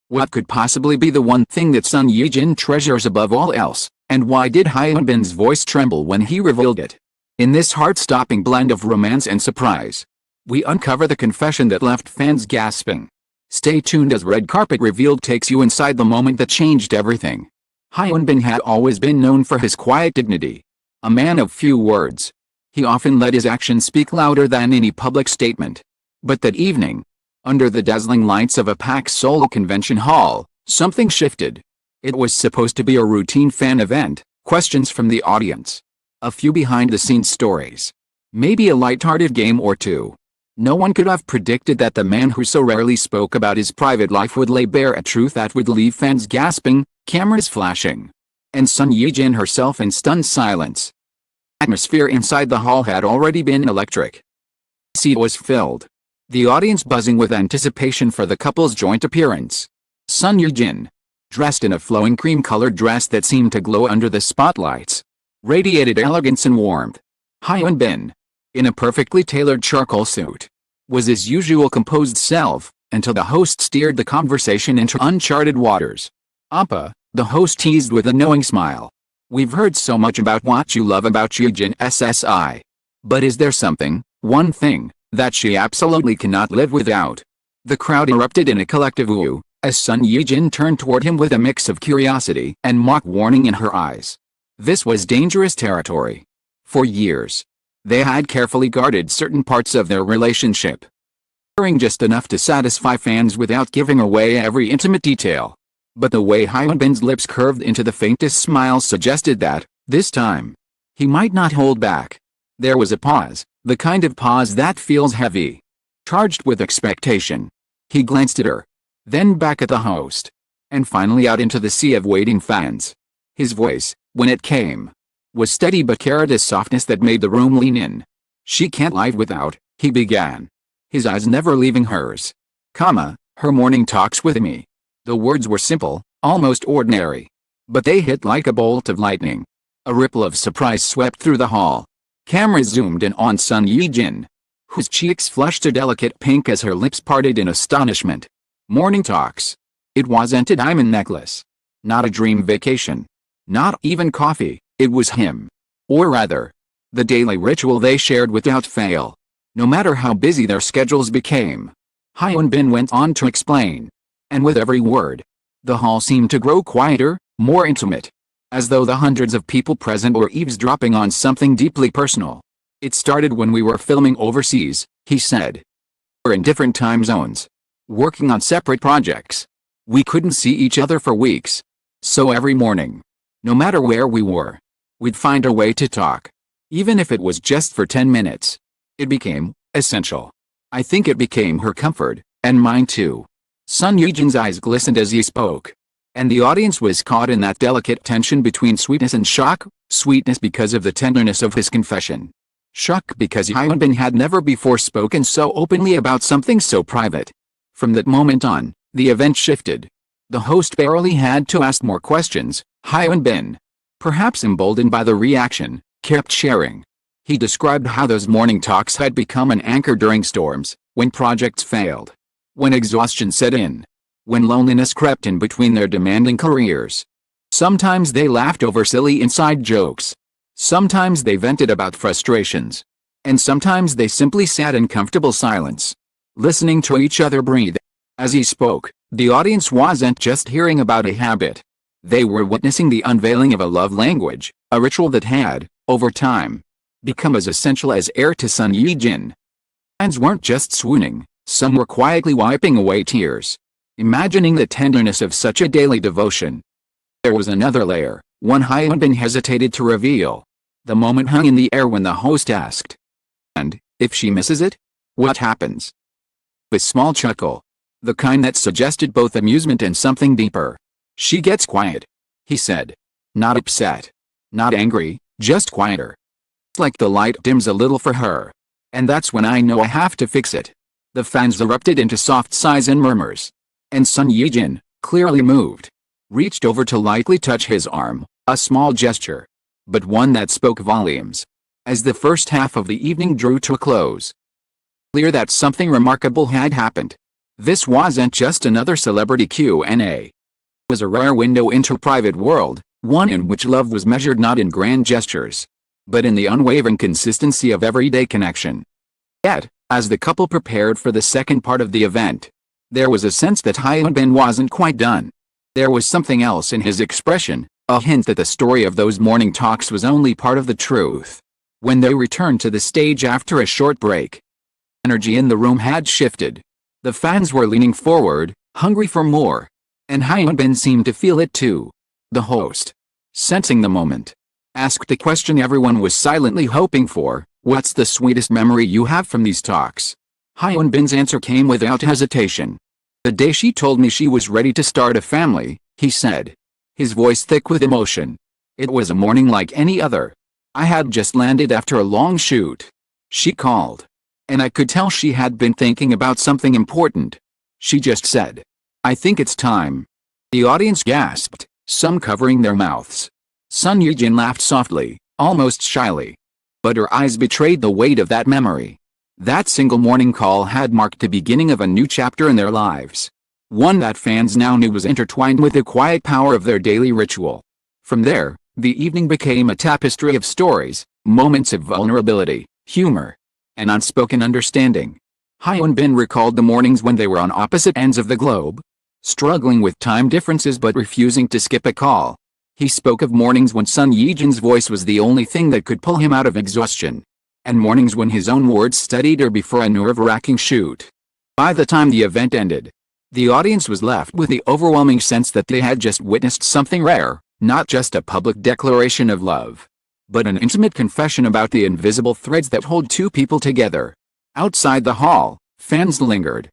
What could possibly be the one thing that Sun Ye-jin treasures above all else, and why did Hyun-bin's voice tremble when he revealed it? In this heart-stopping blend of romance and surprise, we uncover the confession that left fans gasping. Stay tuned as Red Carpet Revealed takes you inside the moment that changed everything. Hyun-bin had always been known for his quiet dignity. A man of few words. He often let his actions speak louder than any public statement. But that evening, under the dazzling lights of a packed Seoul convention hall, something shifted. It was supposed to be a routine fan event, questions from the audience, a few behind-the-scenes stories, maybe a light-hearted game or two. No one could have predicted that the man who so rarely spoke about his private life would lay bare a truth that would leave fans gasping, cameras flashing, and Sun Ye-jin herself in stunned silence. The atmosphere inside the hall had already been electric. The seat was filled, the audience buzzing with anticipation for the couple's joint appearance. Sun Ye-jin, dressed in a flowing cream-colored dress that seemed to glow under the spotlights, radiated elegance and warmth. Hyun-bin, in a perfectly tailored charcoal suit, was his usual composed self, until the host steered the conversation into uncharted waters. "Appa," the host teased with a knowing smile. "We've heard so much about what you love about Ye-jin SSI. But is there something, one thing, that she absolutely cannot live without?" The crowd erupted in a collective ooh, as Sun Ye-jin turned toward him with a mix of curiosity and mock warning in her eyes. This was dangerous territory. For years, they had carefully guarded certain parts of their relationship, sharing just enough to satisfy fans without giving away every intimate detail. But the way Hyun-bin's lips curved into the faintest smile suggested that, this time, he might not hold back. There was a pause, the kind of pause that feels heavy, charged with expectation. He glanced at her, then back at the host, and finally out into the sea of waiting fans. His voice, when it came, was steady but carried a softness that made the room lean in. "She can't live without," he began, his eyes never leaving hers. "Her morning talks with me." The words were simple, almost ordinary, but they hit like a bolt of lightning. A ripple of surprise swept through the hall. Cameras zoomed in on Sun Ye-jin, whose cheeks flushed a delicate pink as her lips parted in astonishment. Morning talks. It wasn't a diamond necklace. Not a dream vacation. Not even coffee. It was him. Or rather, the daily ritual they shared without fail. No matter how busy their schedules became. Hyun-bin went on to explain. And with every word, the hall seemed to grow quieter, more intimate. As though the hundreds of people present were eavesdropping on something deeply personal. "It started when we were filming overseas," he said. "We're in different time zones, working on separate projects. We couldn't see each other for weeks. So every morning, no matter where we were, we'd find a way to talk. Even if it was just for 10 minutes. It became essential. I think it became her comfort, and mine too." Sun Ye-jin's eyes glistened as he spoke. And the audience was caught in that delicate tension between sweetness and shock. Sweetness because of the tenderness of his confession. Shock because Hyun-bin had never before spoken so openly about something so private. From that moment on, the event shifted. The host barely had to ask more questions. Hyun-bin, perhaps emboldened by the reaction, kept sharing. He described how those morning talks had become an anchor during storms, when projects failed, when exhaustion set in, when loneliness crept in between their demanding careers. Sometimes they laughed over silly inside jokes. Sometimes they vented about frustrations. And sometimes they simply sat in comfortable silence, listening to each other breathe. As he spoke, the audience wasn't just hearing about a habit. They were witnessing the unveiling of a love language, a ritual that had, over time, become as essential as air to Sun Ye-jin. Fans weren't just swooning, some were quietly wiping away tears, imagining the tenderness of such a daily devotion. There was another layer, one Hyun-bin hesitated to reveal. The moment hung in the air when the host asked, "And, if she misses it? What happens?" A small chuckle, the kind that suggested both amusement and something deeper. "She gets quiet," he said. "Not upset. Not angry, just quieter. It's like the light dims a little for her. And that's when I know I have to fix it." The fans erupted into soft sighs and murmurs. And Sun Ye-jin, clearly moved, reached over to lightly touch his arm, a small gesture, but one that spoke volumes. As the first half of the evening drew to a clear that something remarkable had happened. This wasn't just another celebrity Q&A. It was a rare window into a private world, one in which love was measured not in grand gestures, but in the unwavering consistency of everyday connection. Yet, as the couple prepared for the second part of the event, there was a sense that Hyun wasn't quite done. There was something else in his expression, a hint that the story of those morning talks was only part of the truth. When they returned to the stage after a short break, energy in the room had shifted. The fans were leaning forward, hungry for more. And Hyun seemed to feel it too. The host, sensing the moment, asked the question everyone was silently hoping for: what's the sweetest memory you have from these talks? Hyun's answer came without hesitation. The day she told me she was ready to start a family, he said, his voice thick with emotion. It was a morning like any other. I had just landed after a long shoot. She called. And I could tell she had been thinking about something important. She just said, "I think it's time." The audience gasped, some covering their mouths. Sun Ye-jin laughed softly, almost shyly. But her eyes betrayed the weight of that memory. That single morning call had marked the beginning of a new chapter in their lives. One that fans now knew was intertwined with the quiet power of their daily ritual. From there, the evening became a tapestry of stories, moments of vulnerability, humor, and unspoken understanding. Hyun recalled the mornings when they were on opposite ends of the globe, struggling with time differences but refusing to skip a call. He spoke of mornings when Sun Ye-jin's voice was the only thing that could pull him out of exhaustion, and mornings when his own words steadied her before a nerve-wracking shoot. By the time the event ended, the audience was left with the overwhelming sense that they had just witnessed something rare, not just a public declaration of love, but an intimate confession about the invisible threads that hold two people together. Outside the hall, fans lingered,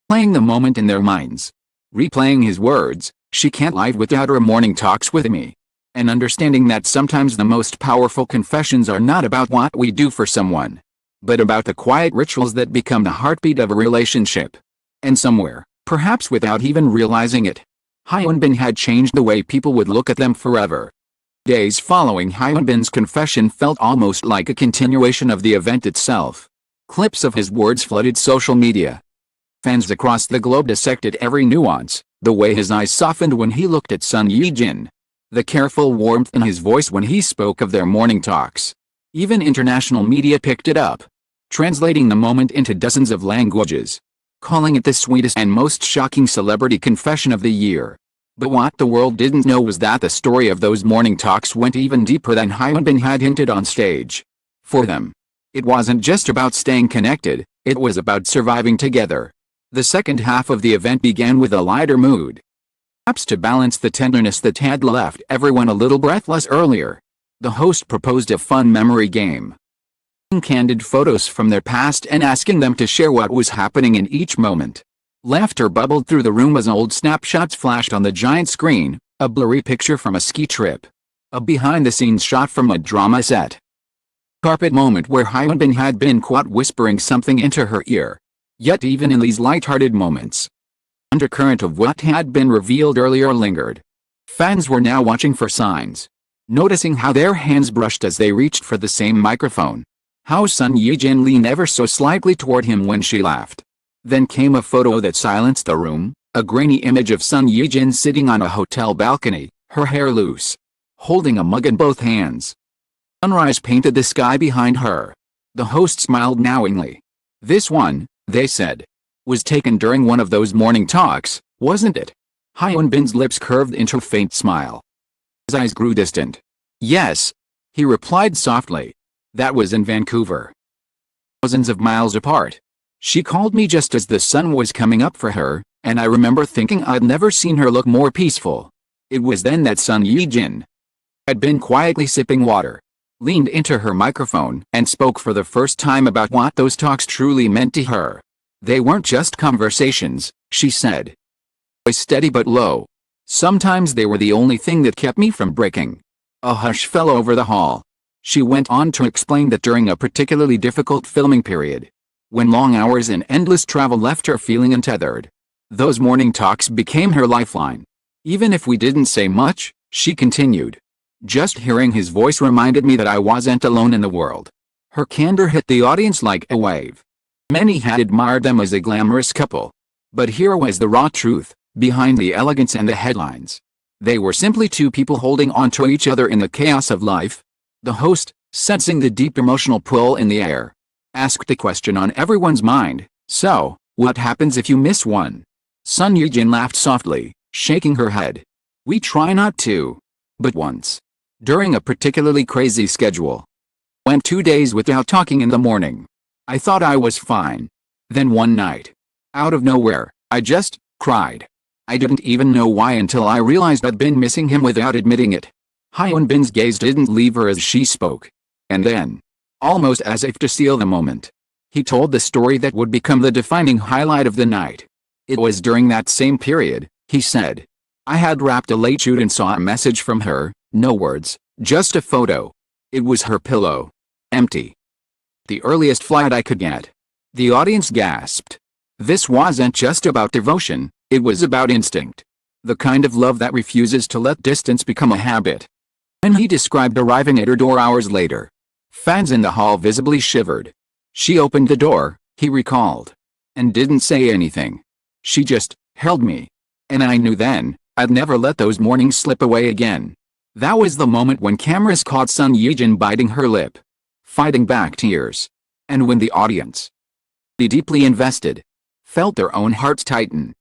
playing the moment in their minds, replaying his words, "She can't live without her morning talks with me," and understanding that sometimes the most powerful confessions are not about what we do for someone, but about the quiet rituals that become the heartbeat of a relationship. And somewhere, perhaps without even realizing it, Hyun had changed the way people would look at them forever. Days following Hyun's confession felt almost like a continuation of the event itself. Clips of his words flooded social media. Fans across the globe dissected every nuance, the way his eyes softened when he looked at Sun Ye-jin, the careful warmth in his voice when he spoke of their morning talks. Even international media picked it up, translating the moment into dozens of languages, calling it the sweetest and most shocking celebrity confession of the year. But what the world didn't know was that the story of those morning talks went even deeper than Hyun had hinted on stage. For them, it wasn't just about staying connected, it was about surviving together. The second half of the event began with a lighter mood. Perhaps to balance the tenderness that had left everyone a little breathless earlier, the host proposed a fun memory game. Candid photos from their past and asking them to share what was happening in each moment. Laughter bubbled through the room as old snapshots flashed on the giant screen, a blurry picture from a ski trip, a behind-the-scenes shot from a drama set. Carpet moment where Hyun had been caught whispering something into her ear. Yet even in these light-hearted moments, undercurrent of what had been revealed earlier lingered. Fans were now watching for signs, noticing how their hands brushed as they reached for the same microphone, how Sun Ye-jin leaned ever so slightly toward him when she laughed. Then came a photo that silenced the room, a grainy image of Sun Ye-jin sitting on a hotel balcony, her hair loose, holding a mug in both hands. Sunrise painted the sky behind her. The host smiled knowingly. "This one," they said, "was taken during one of those morning talks, wasn't it?" Hyun's lips curved into a faint smile. His eyes grew distant. "Yes," he replied softly. "That was in Vancouver. Thousands of miles apart. She called me just as the sun was coming up for her, and I remember thinking I'd never seen her look more peaceful." It was then that Sun Ye-jin had been quietly sipping water, leaned into her microphone and spoke for the first time about what those talks truly meant to her. "They weren't just conversations," she said, voice steady but low. "Sometimes they were the only thing that kept me from breaking." A hush fell over the hall. She went on to explain that during a particularly difficult filming period, when long hours and endless travel left her feeling untethered, those morning talks became her lifeline. "Even if we didn't say much," she continued, "just hearing his voice reminded me that I wasn't alone in the world." Her candor hit the audience like a wave. Many had admired them as a glamorous couple, But here was the raw truth, behind the elegance and the headlines. They were simply two people holding on to each other in the chaos of life. The host, sensing the deep emotional pull in the air, asked the question on everyone's mind, "So, what happens if you miss one?" Ye-jin laughed softly, shaking her head. "We try not to. But once, during a particularly crazy schedule, went 2 days without talking in the morning. I thought I was fine. Then one night, out of nowhere, I just cried. I didn't even know why until I realized I'd been missing him without admitting it." Hyunbin's gaze didn't leave her as she spoke. And then, almost as if to seal the moment, he told the story that would become the defining highlight of the night. It was during that same period, he said. I had wrapped a late shoot and saw a message from her, no words, just a photo. It was her pillow. Empty. The earliest flight I could get. The audience gasped. This wasn't just about devotion, it was about instinct. The kind of love that refuses to let distance become a habit. And he described arriving at her door hours later. Fans in the hall visibly shivered. She opened the door, he recalled. And didn't say anything. She just held me. And I knew then, I'd never let those mornings slip away again. That was the moment when cameras caught Ye-jin biting her lip, fighting back tears. And when the audience, the deeply invested, felt their own hearts tighten.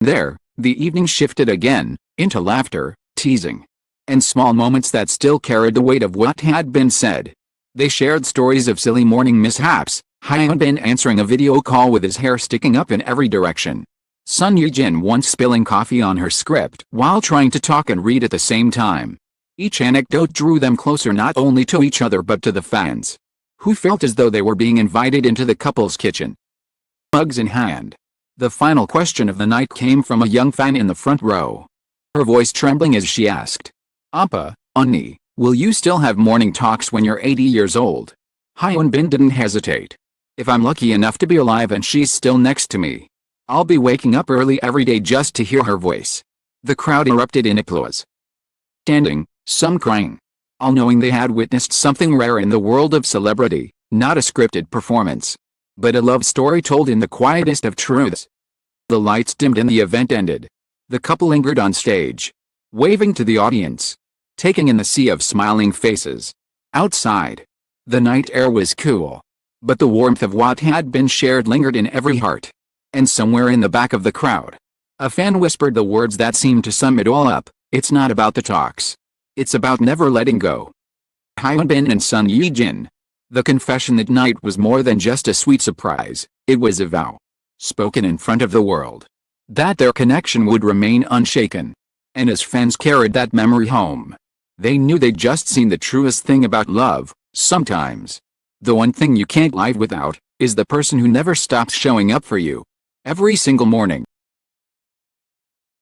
There, the evening shifted again, into laughter, teasing, and small moments that still carried the weight of what had been said. They shared stories of silly morning mishaps, Hyun answering a video call with his hair sticking up in every direction. Ye-jin once spilling coffee on her script while trying to talk and read at the same time. Each anecdote drew them closer not only to each other but to the fans, who felt as though they were being invited into the couple's kitchen. Mugs in hand. The final question of the night came from a young fan in the front row. Her voice trembling as she asked, "Appa, Unni, will you still have morning talks when you're 80 years old?" Hyunbin didn't hesitate. "If I'm lucky enough to be alive and she's still next to me, I'll be waking up early every day just to hear her voice." The crowd erupted in applause. Standing, some crying, all knowing they had witnessed something rare in the world of celebrity, not a scripted performance, but a love story told in the quietest of truths. The lights dimmed and the event ended. The couple lingered on stage, waving to the audience, taking in the sea of smiling faces. Outside, the night air was cool, but the warmth of what had been shared lingered in every heart. And somewhere in the back of the crowd, a fan whispered the words that seemed to sum it all up: "It's not about the talks. It's about never letting go." Hyunbin and Ye-jin. The confession that night was more than just a sweet surprise, it was a vow, spoken in front of the world, that their connection would remain unshaken. And as fans carried that memory home, they knew they'd just seen the truest thing about love. Sometimes, the one thing you can't live without, is the person who never stops showing up for you. Every single morning.